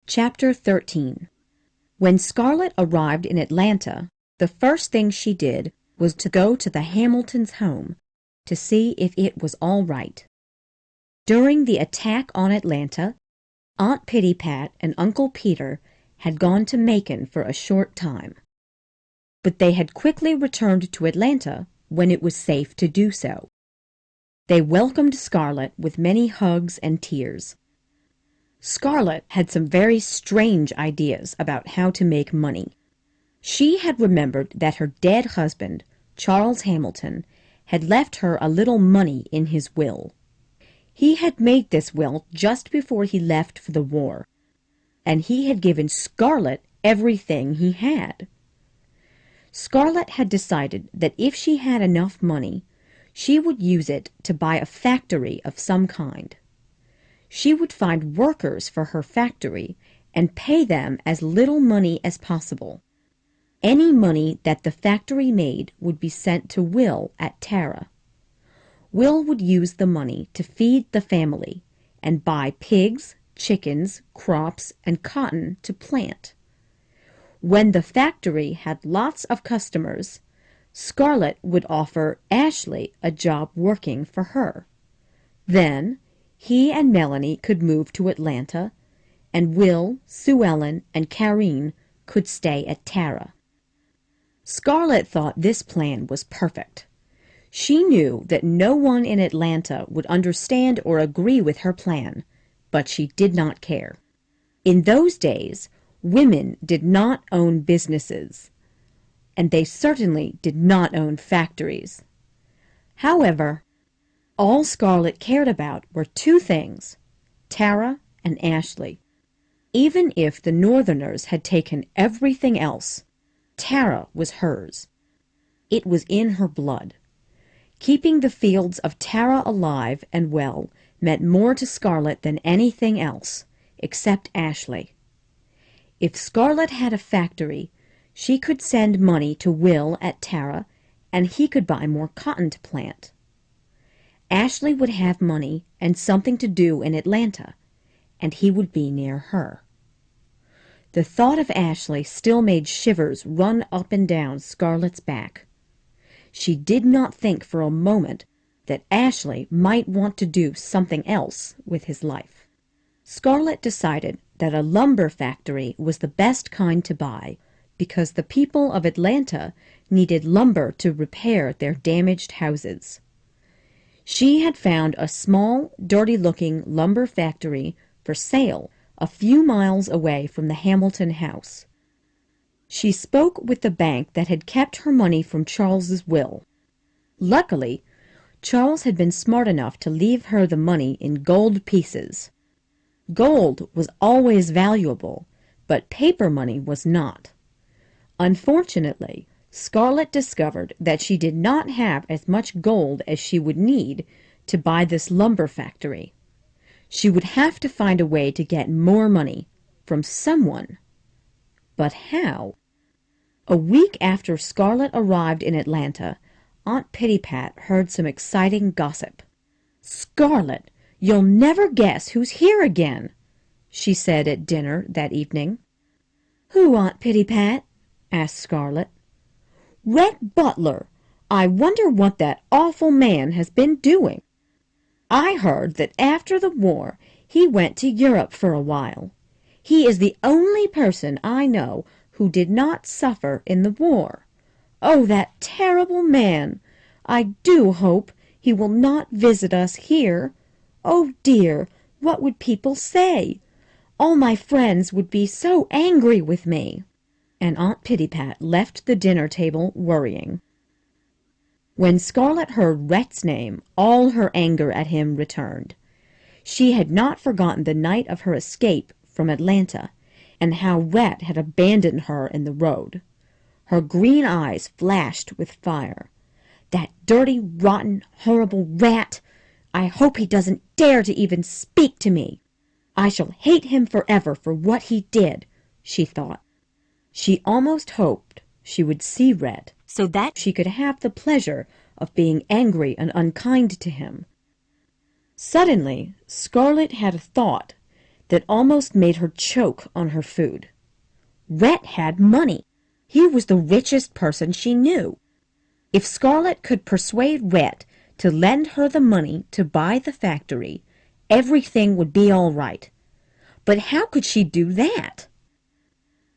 Chapter 13. When Scarlett arrived in Atlanta, the first thing she did was to go to the Hamiltons' home to see if it was all right. During the attack on Atlanta, Aunt Pitty-Pat and Uncle Peter had gone to Macon for a short time. But they had quickly returned to Atlanta when it was safe to do so. They welcomed Scarlett with many hugs and tears. Scarlett had some very strange ideas about how to make money. She had remembered that her dead husband, Charles Hamilton, had left her a little money in his will. He had made this will just before he left for the war, and he had given Scarlett everything he had. Scarlett had decided that if she had enough money, she would use it to buy a factory of some kind. She would find workers for her factory and pay them as little money as possible. Any money that the factory made would be sent to Will at Tara. Will would use the money to feed the family and buy pigs, chickens, crops, and cotton to plant. When the factory had lots of customers, Scarlett would offer Ashley a job working for her. Then he and Melanie could move to Atlanta, and Will, Sue Ellen, and Karine could stay at Tara. Scarlett thought this plan was perfect. She knew that no one in Atlanta would understand or agree with her plan, but she did not care. In those days, women did not own businesses, and they certainly did not own factories. However, all Scarlett cared about were two things, Tara and Ashley. Even if the Northerners had taken everything else, Tara was hers. It was in her blood. Keeping the fields of Tara alive and well meant more to Scarlett than anything else, except Ashley. If Scarlett had a factory, she could send money to Will at Tara, and he could buy more cotton to plant. Ashley would have money and something to do in Atlanta, and he would be near her. The thought of Ashley still made shivers run up and down Scarlett's back. She did not think for a moment that Ashley might want to do something else with his life. Scarlett decided that a lumber factory was the best kind to buy because the people of Atlanta needed lumber to repair their damaged houses. She had found a small, dirty-looking lumber factory for sale a few miles away from the Hamilton house. She spoke with the bank that had kept her money from Charles's will. Luckily, Charles had been smart enough to leave her the money in gold pieces. Gold was always valuable, but paper money was not. Unfortunately, Scarlett discovered that she did not have as much gold as she would need to buy this lumber factory. She would have to find a way to get more money from someone. But how? A week after Scarlett arrived in Atlanta, Aunt Pitty-Pat heard some exciting gossip. "Scarlett, you'll never guess who's here again," she said at dinner that evening. "Who, Aunt Pitty-Pat?" asked Scarlett. "Rhett Butler. I wonder what that awful man has been doing. I heard that after the war he went to Europe for a while. He is the only person I know who did not suffer in the war. Oh, that terrible man! I do hope he will not visit us here. Oh dear, what would people say? All my friends would be so angry with me." And Aunt Pitty-Pat left the dinner table worrying. When Scarlett heard Rhett's name, all her anger at him returned. She had not forgotten the night of her escape from Atlanta, and how Rhett had abandoned her in the road. Her green eyes flashed with fire. "That dirty, rotten, horrible rat! I hope he doesn't dare to even speak to me. I shall hate him forever for what he did," she thought. She almost hoped she would see Rhett so that she could have the pleasure of being angry and unkind to him. Suddenly, Scarlett had a thought that almost made her choke on her food. Rhett had money. He was the richest person she knew. If Scarlett could persuade Rhett to lend her the money to buy the factory, everything would be all right. But how could she do that?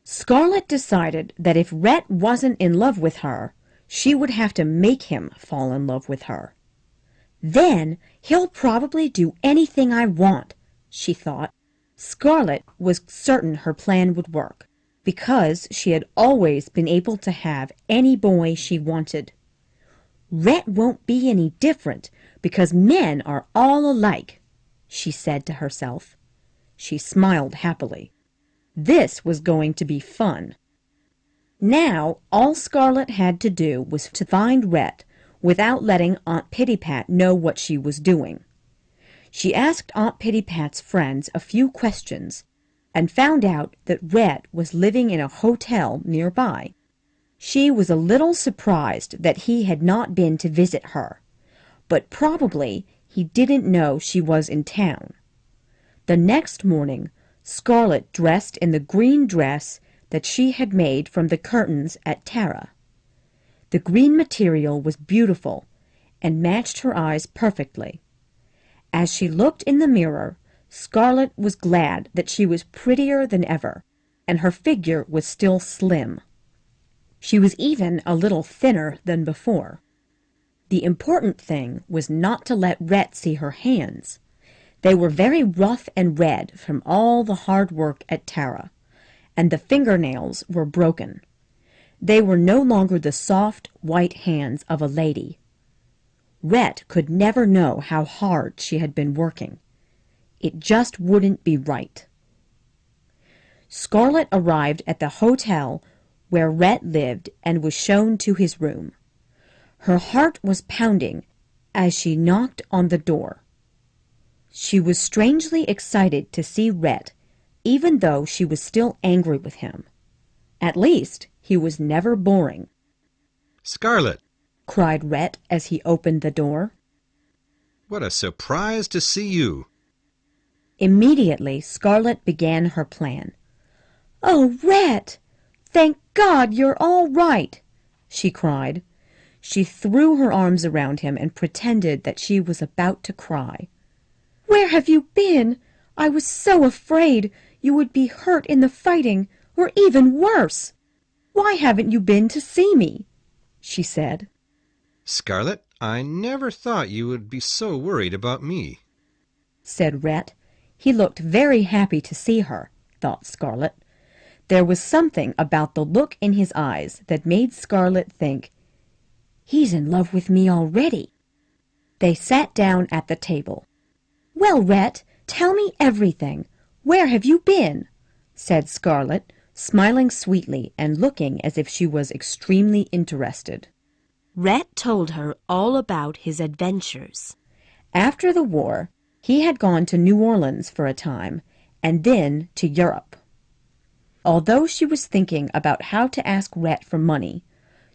Scarlett decided that if Rhett wasn't in love with her, she would have to make him fall in love with her. Then he'll probably do anything I want, she thought. Scarlett was certain her plan would work, because she had always been able to have any boy she wanted. Rhett won't be any different, because men are all alike, she said to herself. She smiled happily. This was going to be fun. Now all Scarlett had to do was to find Rhett without letting Aunt Pittypat know what she was doing. She asked Aunt Pittypat's friends a few questions and found out that Rhett was living in a hotel nearby. She was a little surprised that he had not been to visit her, but probably he didn't know she was in town. The next morning, Scarlett dressed in the green dress that she had made from the curtains at Tara. The green material was beautiful and matched her eyes perfectly. As she looked in the mirror, Scarlett was glad that she was prettier than ever, and her figure was still slim. She was even a little thinner than before. The important thing was not to let Rhett see her hands. They were very rough and red from all the hard work at Tara, and the fingernails were broken. They were no longer the soft, white hands of a lady. Rhett could never know how hard she had been working. It just wouldn't be right. Scarlett arrived at the hotel where Rhett lived and was shown to his room. Her heart was pounding as she knocked on the door. She was strangely excited to see Rhett, even though she was still angry with him. At least, he was never boring. "Scarlett!" cried Rhett as he opened the door. "What a surprise to see you!" Immediately, Scarlett began her plan. "Oh, Rhett! Thank God you're all right!" she cried. She threw her arms around him and pretended that she was about to cry. "Where have you been? I was so afraid you would be hurt in the fighting, or even worse. Why haven't you been to see me?" she said. "Scarlett, I never thought you would be so worried about me," said Rhett. He looked very happy to see her, thought Scarlett. There was something about the look in his eyes that made Scarlett think, "He's in love with me already." They sat down at the table. "Well, Rhett, tell me everything. Where have you been?" said Scarlett, smiling sweetly and looking as if she was extremely interested. Rhett told her all about his adventures. After the war, he had gone to New Orleans for a time, and then to Europe. Although she was thinking about how to ask Rhett for money,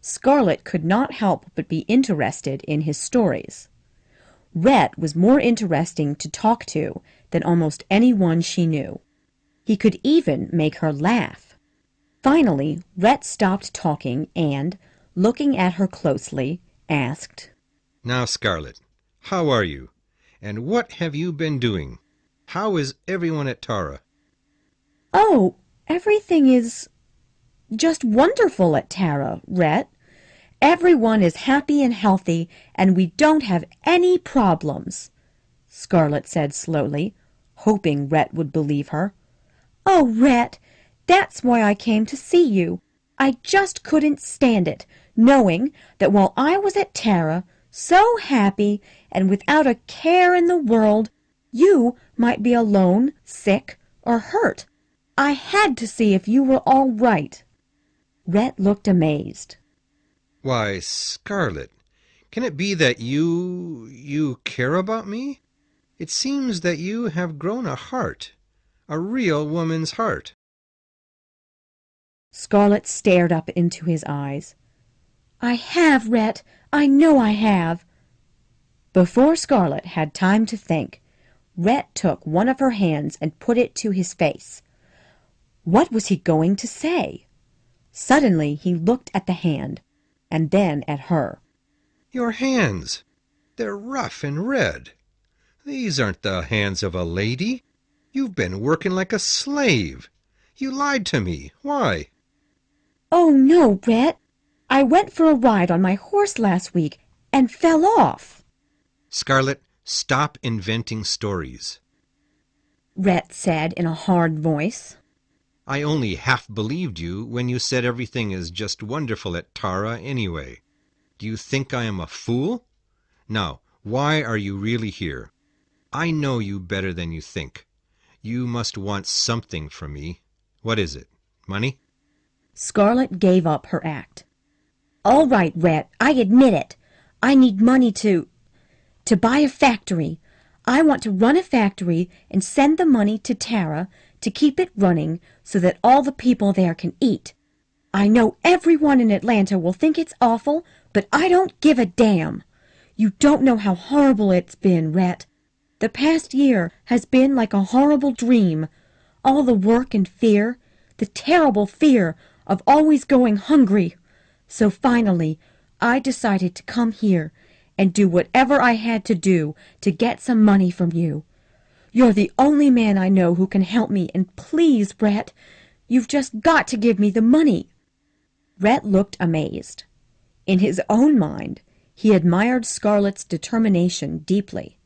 Scarlett could not help but be interested in his stories. Rhett was more interesting to talk to than almost anyone she knew. He could even make her laugh. Finally, Rhett stopped talking and, looking at her closely, asked, "Now, Scarlett, how are you? And what have you been doing? How is everyone at Tara?" "Oh, everything is just wonderful at Tara, Rhett. Everyone is happy and healthy, and we don't have any problems," Scarlett said slowly, hoping Rhett would believe her. "Oh, Rhett, that's why I came to see you. I just couldn't stand it, knowing that while I was at Tara, so happy and without a care in the world, you might be alone, sick, or hurt. I had to see if you were all right." Rhett looked amazed. "Why, Scarlett, can it be that you care about me? It seems that you have grown a heart, a real woman's heart." Scarlett stared up into his eyes. "I have, Rhett. I know I have." Before Scarlett had time to think, Rhett took one of her hands and put it to his face. What was he going to say? Suddenly he looked at the hand, and then at her. Your hands! They're rough and red. These aren't the hands of a lady. You've been working like a slave. You lied to me. Why? Oh, no, Rhett. I went for a ride on my horse last week and fell off. Scarlet, stop inventing stories. Rhett said in a hard voice. I only half believed you when you said everything is just wonderful at Tara anyway. Do you think I am a fool? Now, why are you really here? I know you better than you think. You must want something from me. What is it? Money? Scarlet gave up her act. All right, Rhett, I admit it. I need money to buy a factory. I want to run a factory and send the money to Tara to keep it running so that all the people there can eat. I know everyone in Atlanta will think it's awful, but I don't give a damn. You don't know how horrible it's been, Rhett. The past year has been like a horrible dream. All the work and fear, the terrible fear of always going hungry. So finally, I decided to come here and do whatever I had to do to get some money from you. You're the only man I know who can help me, and please, Rhett, you've just got to give me the money. Rhett looked amazed. In his own mind, he admired Scarlet's determination deeply.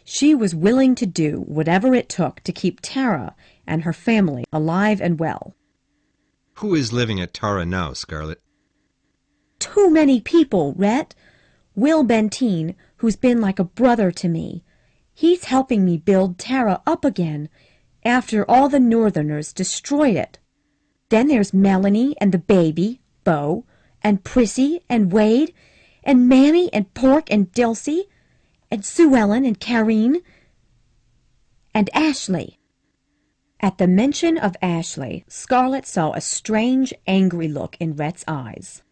She was willing to do whatever it took to keep Tara and her family alive and well. Who is living at Tara now, Scarlet? Too many people, Rhett. Will Benteen, who's been like a brother to me. He's helping me build Tara up again after all the Northerners destroyed it. Then there's Melanie and the baby, Bo, and Prissy and Wade, and Mammy and Pork and Dilsey, and Sue Ellen and Karine, and Ashley. At the mention of Ashley, Scarlet saw a strange, angry look in Rhett's eyes.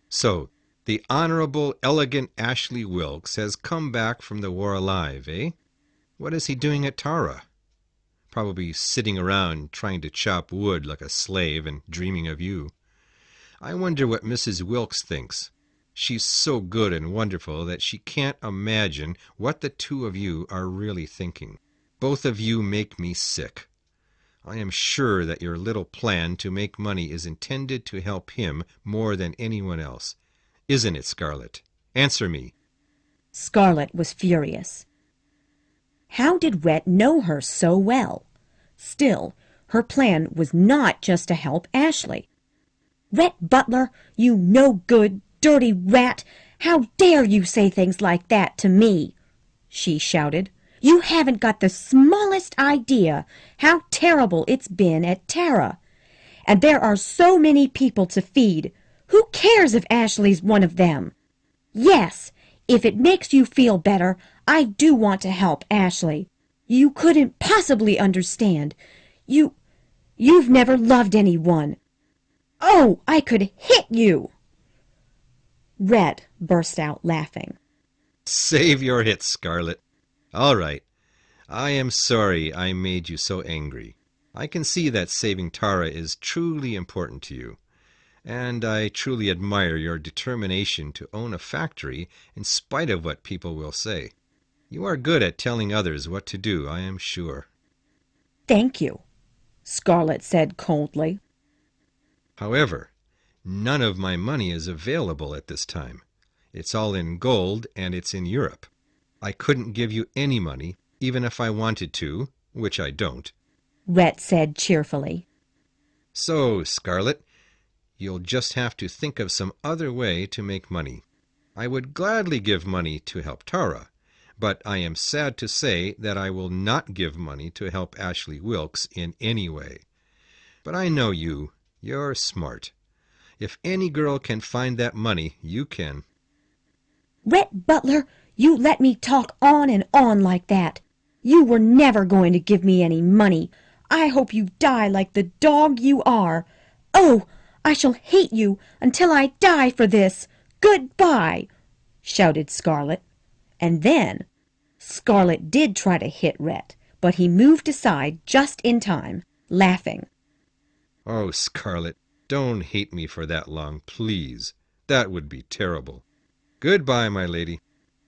So, the Honorable, Elegant Ashley Wilkes has come back from the war alive, eh? What is he doing at Tara? Probably sitting around trying to chop wood like a slave and dreaming of you. I wonder what Mrs. Wilkes thinks. She's so good and wonderful that she can't imagine what the two of you are really thinking. Both of you make me sick. I am sure that your little plan to make money is intended to help him more than anyone else. Isn't it, Scarlet? Answer me. Scarlet was furious. How did Rhett know her so well? Still, her plan was not just to help Ashley. Rhett Butler, you no-good, dirty rat! How dare you say things like that to me? She shouted. You haven't got the smallest idea how terrible it's been at Tara. And there are so many people to feed. Who cares if Ashley's one of them? Yes, if it makes you feel better, I do want to help Ashley. You couldn't possibly understand. You've never loved anyone. Oh, I could hit you! Rhett burst out laughing. Save your hits, Scarlet. All right. I am sorry I made you so angry. I can see that saving Tara is truly important to you. And I truly admire your determination to own a factory in spite of what people will say. You are good at telling others what to do, I am sure. Thank you, Scarlet said coldly. However, none of my money is available at this time. It's all in gold, and it's in Europe. I couldn't give you any money, even if I wanted to, which I don't. Rhett said cheerfully. So, Scarlet, you'll just have to think of some other way to make money. I would gladly give money to help Tara, but I am sad to say that I will not give money to help Ashley Wilkes in any way. But I know you. You're smart. If any girl can find that money, you can. Rhett Butler, you let me talk on and on like that. You were never going to give me any money. I hope you die like the dog you are. Oh, I shall hate you until I die for this. Goodbye, shouted Scarlet. And then Scarlet did try to hit Rhett, but he moved aside just in time, laughing. Oh, Scarlet, don't hate me for that long, please. That would be terrible. Goodbye, my lady.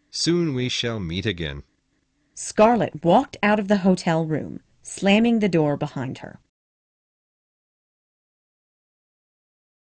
Soon we shall meet again. Scarlet walked out of the hotel room, slamming the door behind her.